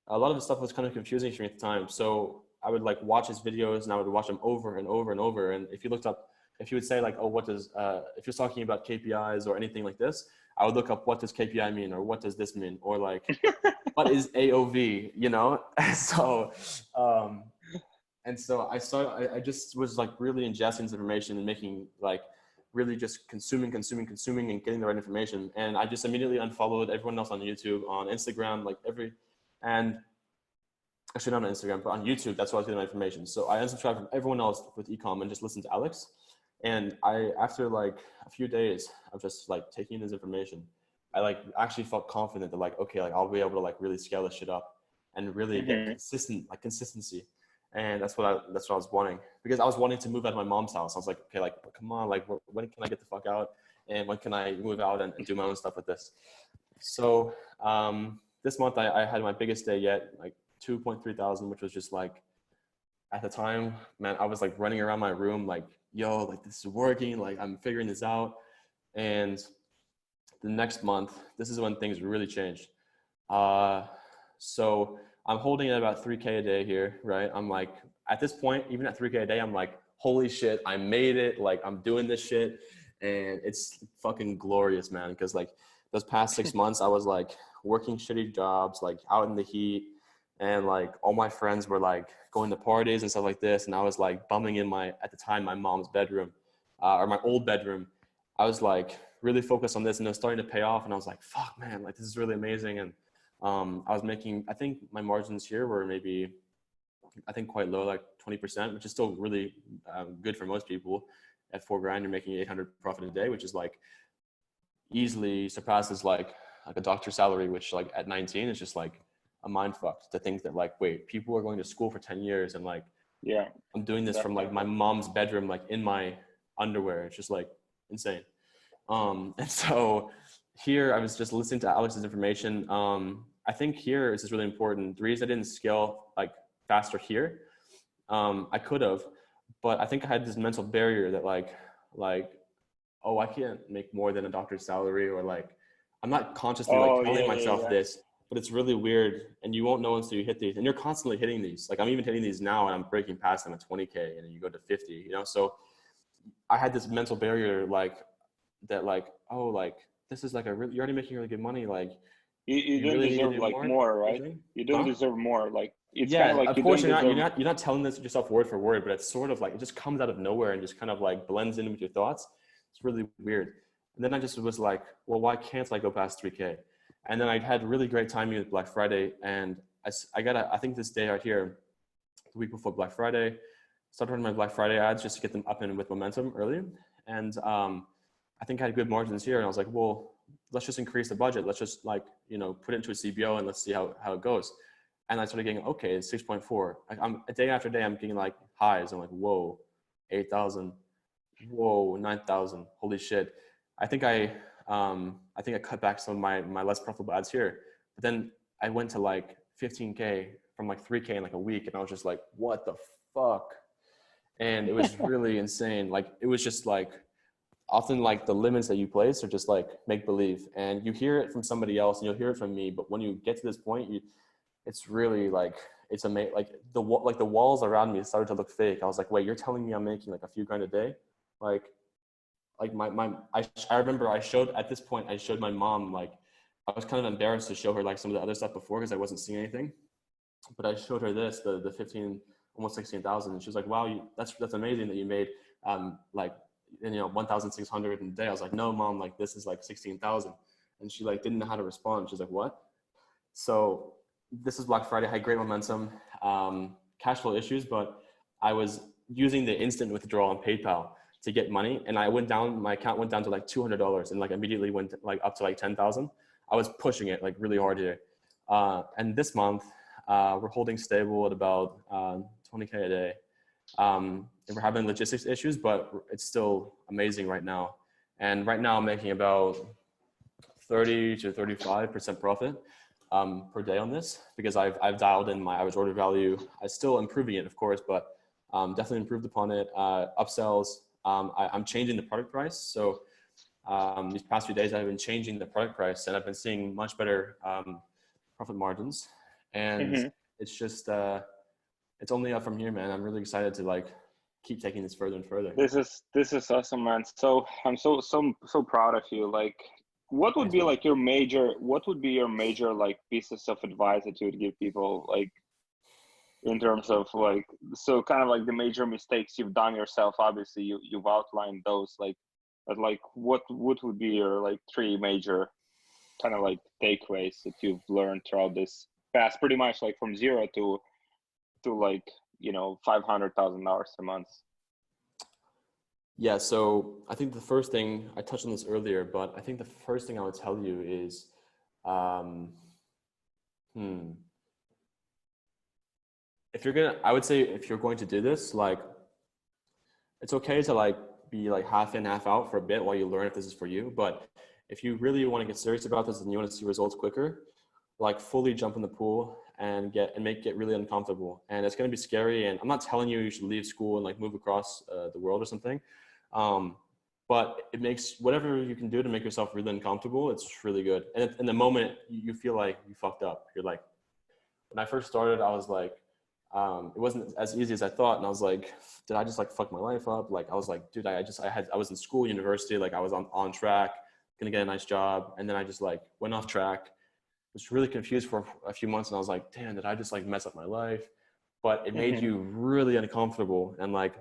a lot of the stuff was kind of confusing for me at the time. So I would like watch his videos and I would watch them over and over and over. And if you would say like, oh, if you're talking about KPIs or anything like this, I would look up what does KPI mean, or what does this mean? Or like, what is AOV, you know? So, and so I just was like really ingesting this information and making like really just consuming and getting the right information. And I just immediately unfollowed everyone else on YouTube, on Instagram, and actually not on Instagram, but on YouTube, that's where I was getting my information. So I unsubscribed from everyone else with ecom and just listened to Alex. And after like a few days of just like taking this information, I like actually felt confident that like, okay, like I'll be able to like really scale this shit up and really get consistency. And that's what I was wanting, because I was wanting to move out of my mom's house. I was like, okay, like, come on, like when can I get the fuck out? And when can I move out and do my own stuff with this? So this month I had my biggest day yet, like 2.3 thousand, which was just like, at the time, man, I was like running around my room like, yo, like this is working, like I'm figuring this out. And the next month, this is when things really changed. So I'm holding at about 3K a day here, right? I'm like, at this point, even at 3K a day, I'm like, holy shit, I made it. Like I'm doing this shit. And it's fucking glorious, man. Because like those past 6 months, I was like working shitty jobs, like out in the heat. And like all my friends were like going to parties and stuff like this. And I was like bumming in at the time, my mom's bedroom, or my old bedroom. I was like really focused on this, and it was starting to pay off. And I was like, fuck, man, like this is really amazing. And I was making, I think my margins here were maybe, I think quite low, like 20%, which is still really good for most people. At $4,000, you're making 800 profit a day, which is like easily surpasses like a doctor's salary, which like at 19 is just like a mind fuck to think that like, wait, people are going to school for 10 years and like, yeah, I'm doing this from like my mom's bedroom, like in my underwear. It's just like insane. And so here I was just listening to Alex's information. I think here is really important. The reason I didn't scale like faster here, I could have, but I think I had this mental barrier that like, oh, I can't make more than a doctor's salary, or like, I'm not consciously like telling myself this, but it's really weird. And you won't know until you hit these, and you're constantly hitting these. Like I'm even hitting these now and I'm breaking past them at 20K, and then you go to 50, you know? So I had this mental barrier, like that, like, oh, like this is like you're already making really good money. Like you don't really deserve like more, right? You don't deserve more. Like it's kind of like, of course you're not telling this yourself word for word, but it's sort of like, it just comes out of nowhere and just kind of like blends in with your thoughts. It's really weird. And then I just was like, well, why can't I go past 3K? And then I had really great timing with Black Friday. And I think this day right here, the week before Black Friday, started running my Black Friday ads just to get them up and with momentum early. And I think I had good margins here. And I was like, well, let's just increase the budget. Let's just like, put it into a CBO and let's see how it goes. And I started getting, okay, it's 6.4. Like I'm day after day, I'm getting like highs. I'm like, whoa, 8,000, whoa, 9,000. Holy shit. I think I cut back some of my less profitable ads here, but then I went to like 15K from like 3K in like a week. And I was just like, what the fuck? And it was really insane. Like, it was just like, often like the limits that you place are just like make believe, and you hear it from somebody else and you'll hear it from me. But when you get to this point, it's really like, it's amazing. Like the walls around me started to look fake. I was like, wait, you're telling me I'm making like a few grand a day? Like I remember I showed my mom, like, I was kind of embarrassed to show her like some of the other stuff before because I wasn't seeing anything. But I showed her this, the 15, almost 16,000. And she was like, wow, that's amazing that you made like, 1,600 in a day. I was like, no, mom, like this is like 16,000. And she like didn't know how to respond. She's like, what? So this is Black Friday. I had great momentum, cash flow issues, but I was using the instant withdrawal on PayPal to get money. And my account went down to like $200 and like immediately went like up to like 10,000. I was pushing it like really hard here. And this month we're holding stable at about 20K a day. And we're having logistics issues, but it's still amazing right now. And right now I'm making about 30 to 35% profit per day on this, because I've dialed in my average order value. I'm still improving it, of course, but definitely improved upon it. Upsells, I'm changing the product price. So these past few days I've been changing the product price, and I've been seeing much better profit margins. And it's just, it's only up from here, man. I'm really excited to like keep taking this further and further. This is awesome, man. So I'm so proud of you. Like, what would be like your major like pieces of advice that you would give people, like in terms of like, so kind of like the major mistakes you've done yourself? Obviously you've outlined those, like, but like what would be your like 3 major kind of like takeaways that you've learned throughout this past, pretty much like from zero to like, $500,000 a month? Yeah, so I think the first thing, I touched on this earlier, but I think the first thing I would tell you is, I would say if you're going to do this, like, it's okay to like be like half in, half out for a bit while you learn if this is for you. But if you really want to get serious about this and you want to see results quicker, like fully jump in the pool and get really uncomfortable. And it's going to be scary. And I'm not telling you should leave school and like move across the world or something. But it makes whatever you can do to make yourself really uncomfortable. It's really good. And in the moment you feel like you fucked up. You're like, when I first started, I was like, it wasn't as easy as I thought. And I was like, did I just like fuck my life up? Like, I was like, dude, I was in school, university, like I was on track, gonna get a nice job. And then I just like went off track. Was really confused for a few months, and I was like, damn, did I just like mess up my life? But it made you really uncomfortable, and like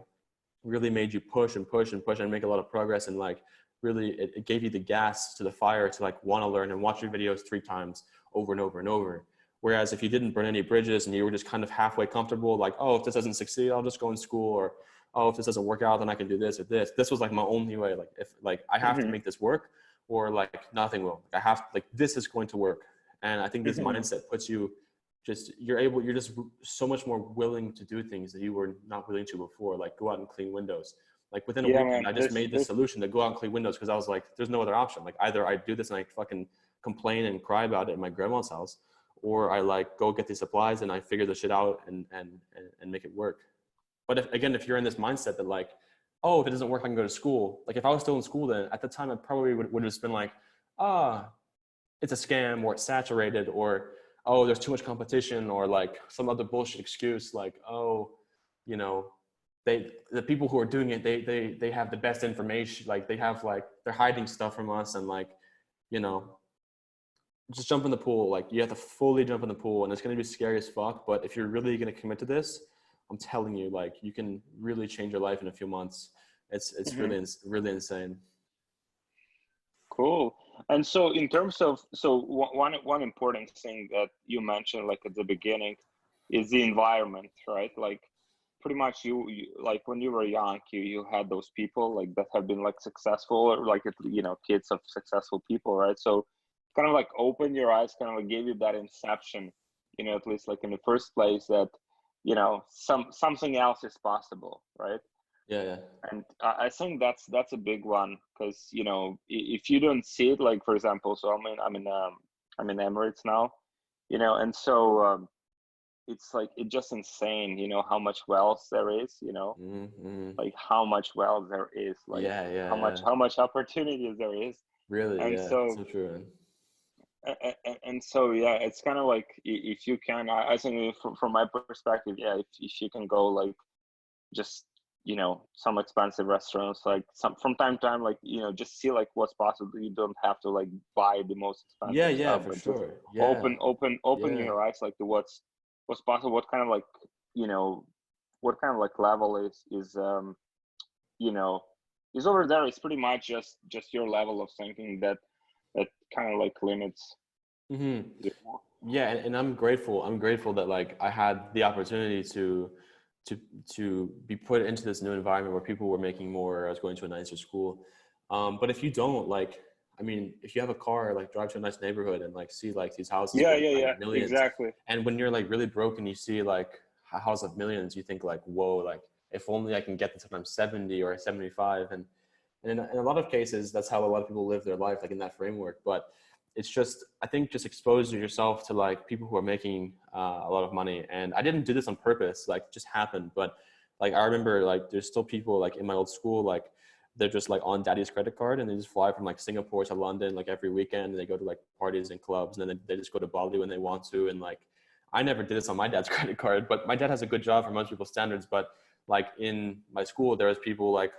really made you push and push and push and make a lot of progress. And like really it gave you the gas to the fire to like want to learn and watch your videos 3 times over and over and over. Whereas if you didn't burn any bridges and you were just kind of halfway comfortable, like, oh, if this doesn't succeed, I'll just go in school, or oh, if this doesn't work out, then I can do this or this. This was like my only way. Like, if like I have to make this work, or like nothing will. I have, like, this is going to work. And I think this mindset puts you you're just so much more willing to do things that you were not willing to before, like go out and clean windows. Like within a weekend, I just made this solution to go out and clean windows, because I was like, there's no other option. Like, either I do this and I fucking complain and cry about it in my grandma's house, or I like go get these supplies and I figure the shit out and make it work. But if you're in this mindset that like, oh, if it doesn't work, I can go to school. Like, if I was still in school then, at the time I probably would have just been like, it's a scam, or it's saturated, or, oh, there's too much competition, or like some other bullshit excuse, like, oh, the people who are doing it, they have the best information. Like, they have like, they're hiding stuff from us, and like, just jump in the pool. Like, you have to fully jump in the pool, and it's going to be scary as fuck. But if you're really going to commit to this, I'm telling you, like, you can really change your life in a few months. It's really insane. Cool. And so in terms of, one important thing that you mentioned, like at the beginning, is the environment, right? Like, pretty much you like when you were young, you had those people like that have been like successful, or like, kids of successful people, right? So kind of like open your eyes, kind of like gave you that inception, at least like in the first place, that, something else is possible, right? Yeah. And I think that's a big one, because if you don't see it, like, for example, so I'm in Emirates now. and so it's like, it's just insane, how much wealth there is, Mm-hmm. like how much wealth there is, like how much opportunities there is. Really, And yeah, so so true. and so yeah, it's kind of like, if you can, I think from my perspective, yeah, if you can go like just some expensive restaurants, like some from time to time, like just see like what's possible. You don't have to like buy the most Yeah, expensive yeah, stuff, for but just sure. Yeah, open yeah. your eyes like to what's possible, what kind of like what kind of like level you know is over there. It's pretty much just your level of thinking that kind of like limits Mm-hmm. you know? Yeah, and I'm grateful. I'm grateful that like I had the opportunity to to be put into this new environment where people were making more. I was going to a nicer school. But if you don't like, I mean, if you have a car, like drive to a nice neighborhood and like see like these houses Yeah, worth yeah, like yeah, millions, exactly. and when you're like really broke and you see like a house of millions, you think like, whoa, like if only I can get this when I'm 70 or 75. And in a lot of cases, that's how a lot of people live their life, like in that framework. But it's just, I think, just expose yourself to like people who are making a lot of money. And I didn't do this on purpose, like it just happened. But like I remember like there's still people like in my old school, like they're just like on daddy's credit card and they just fly from like Singapore to London like every weekend, and they go to like parties and clubs, and then they just go to Bali when they want to. And like I never did this on my dad's credit card, but my dad has a good job for most people's standards. But like in my school, there was people like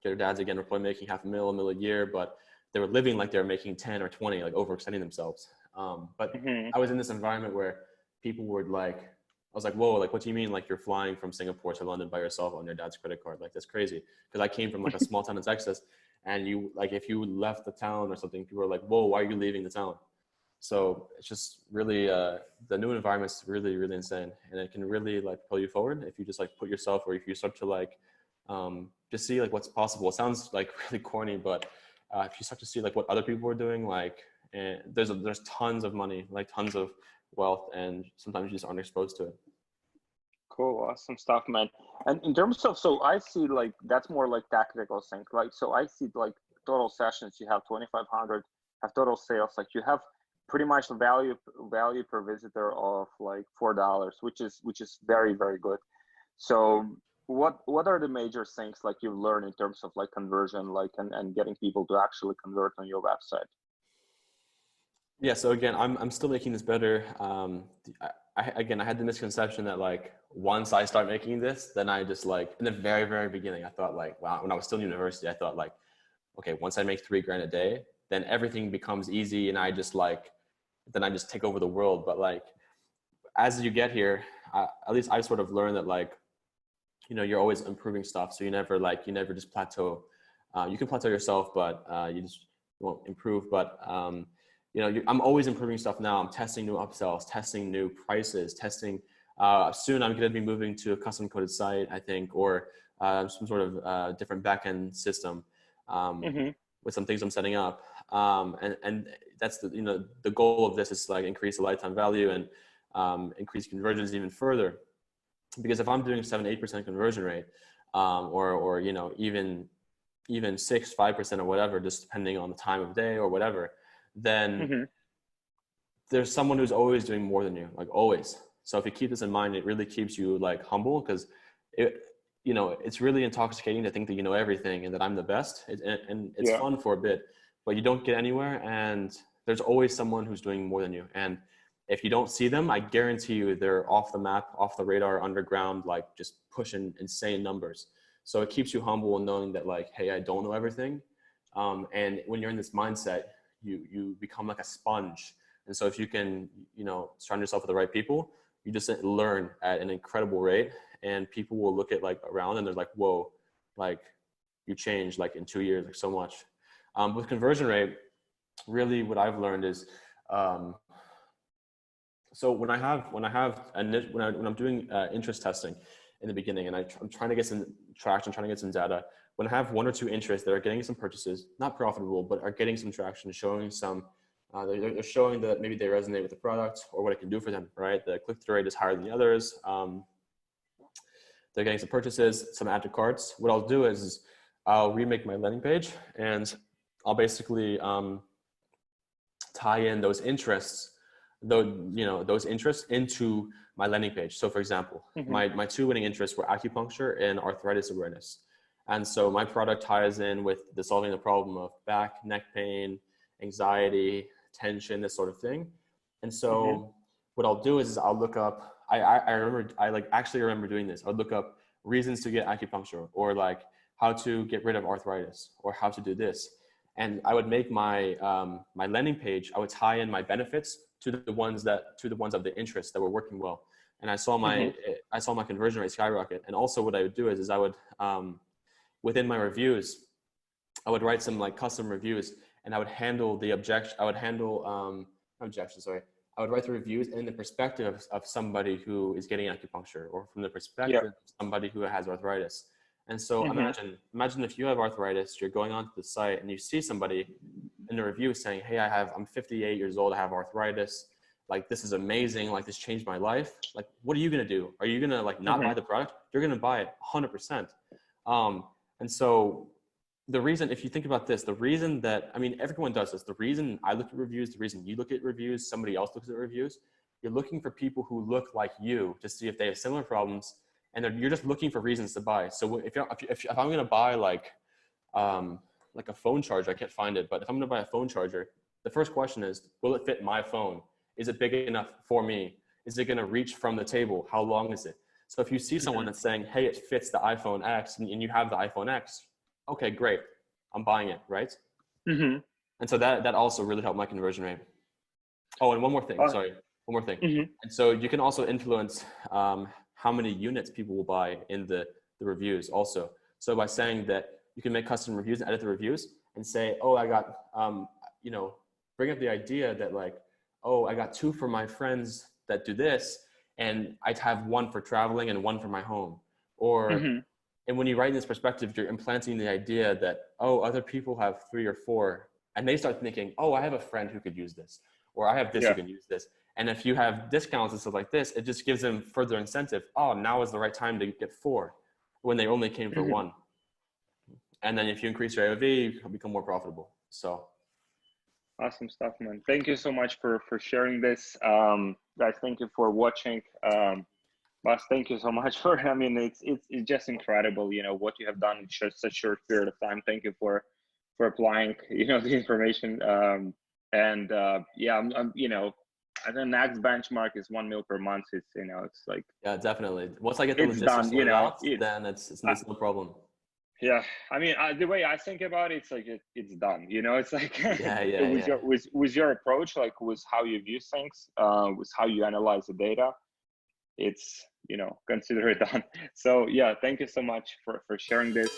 their dads again were probably making $500,000 a year, but they were living like they were making 10 or 20, like overextending themselves. But Hmm. I was in this environment where people would like, I was like, whoa, like, what do you mean? Like you're flying from Singapore to London by yourself on your dad's credit card? Like that's crazy. Cause I came from like a small town in Texas, and you like, if you left the town or something, people were like, whoa, why are you leaving the town? So it's just really, the new environment's really, really insane. And it can really like pull you forward if you just like put yourself, or if you start to like, just see like what's possible. It sounds like really corny, but if you start to see like what other people are doing, like, and there's tons of money, like tons of wealth, and sometimes you just aren't exposed to it. Cool, awesome stuff, man. And in terms of, so I see like that's more like tactical thing, like so I see like total sessions you have 2,500, have total sales, like you have pretty much the value per visitor of like $4, which is very, very good. So what are the major things like you've learned in terms of like conversion, like and getting people to actually convert on your website? Yeah. So again, I'm still making this better. Again, I had the misconception that like once I start making this, then I just like in the very, very beginning, I thought like, wow, when I was still in university, I thought like, okay, once I make $3,000 a day, then everything becomes easy. And I just like, then I just take over the world. But like, as you get here, at least I sort of learned that like, you're always improving stuff. So you never just plateau. You can plateau yourself, but you just won't improve. But I'm always improving stuff now. I'm testing new upsells, testing new prices, testing. Soon I'm going to be moving to a custom coded site, I think, or some sort of different backend system Mm-hmm. with some things I'm setting up. And that's the goal of this is to like increase the lifetime value and increase conversions even further. Because if I'm doing 7-8% conversion rate, or even 6-5% or whatever, just depending on the time of day or whatever, then Mm-hmm. there's someone who's always doing more than you, like always. So if you keep this in mind, it really keeps you like humble, because it's really intoxicating to think that you know everything and that I'm the best. And it's Yeah. fun for a bit, but you don't get anywhere. And there's always someone who's doing more than you. And if you don't see them, I guarantee you they're off the map, off the radar, underground, like just pushing insane numbers. So it keeps you humble and knowing that like, hey, I don't know everything. And when you're in this mindset, you become like a sponge. And so if you can, surround yourself with the right people, you just learn at an incredible rate, and people will look at like around and they're like, whoa, like you changed like in 2 years, like so much. With conversion rate, really what I've learned is, so when I'm doing interest testing in the beginning, and I'm trying to get some traction, trying to get some data, when I have 1 or 2 interests that are getting some purchases, not profitable, but are getting some traction, showing some, they're showing that maybe they resonate with the product or what it can do for them, right? The click-through rate is higher than the others. They're getting some purchases, some add to carts. What I'll do is I'll remake my landing page, and I'll basically tie in those interests those interests into my landing page. So for example, my two winning interests were acupuncture and arthritis awareness. And so my product ties in with solving the problem of back, neck pain, anxiety, tension, this sort of thing. And so what I'll do is I'll look up, I actually remember doing this. I'll look up reasons to get acupuncture, or like how to get rid of arthritis, or how to do this. And I would make my my landing page, I would tie in my benefits to the ones of the interests that were working well. And I saw my conversion rate skyrocket. And also what I would do is I would within my reviews, I would write some like custom reviews, and I would handle the objection. I would handle I would write the reviews in the perspective of somebody who is getting acupuncture, or from the perspective of somebody who has arthritis. And so imagine if you have arthritis, you're going onto the site and you see somebody in the review saying, hey, I'm 58 years old, I have arthritis. Like, this is amazing. Like, this changed my life. Like, what are you going to do? Are you going to like not buy the product? You're going to buy it 100%. And so the reason, if you think about this, the reason that, I mean, everyone does this. The reason I look at reviews, the reason you look at reviews, somebody else looks at reviews, you're looking for people who look like you to see if they have similar problems, and you're just looking for reasons to buy. So if I'm going to buy like a phone charger, I can't find it, but if I'm going to buy a phone charger, the first question is, will it fit my phone? Is it big enough for me? Is it going to reach from the table? How long is it? So if you see someone that's saying, hey, it fits the iPhone X, and you have the iPhone X, okay, great, I'm buying it, right? And so that also really helped my conversion rate. Oh, and one more thing. And so you can also influence how many units people will buy in the reviews also. So by saying that you can make custom reviews and edit the reviews and say, oh, I got, bring up the idea that like, oh, I got 2 for my friends that do this, and I'd have 1 for traveling and 1 for my home. Or, and when you write in this perspective, you're implanting the idea that, oh, other people have 3 or 4, and they start thinking, oh, I have a friend who could use this, or I have this who can use this. And if you have discounts and stuff like this, it just gives them further incentive. Oh, now is the right time to get 4 when they only came for 1. And then if you increase your AOV, you'll become more profitable. So. Awesome stuff, man. Thank you so much for sharing this. Guys, thank you for watching. Bas, thank you so much for, I mean, it's just incredible, what you have done in such a short period of time. Thank you for applying, the information. I'm the next benchmark is 1 mil per month. It's, it's like, yeah, definitely. Once I get the logistics sorted out, then it's no problem. Yeah, I mean, the way I think about it, it's like it's done. It's like with your approach, like with how you view things, with how you analyze the data, it's consider it done. So yeah, thank you so much for sharing this.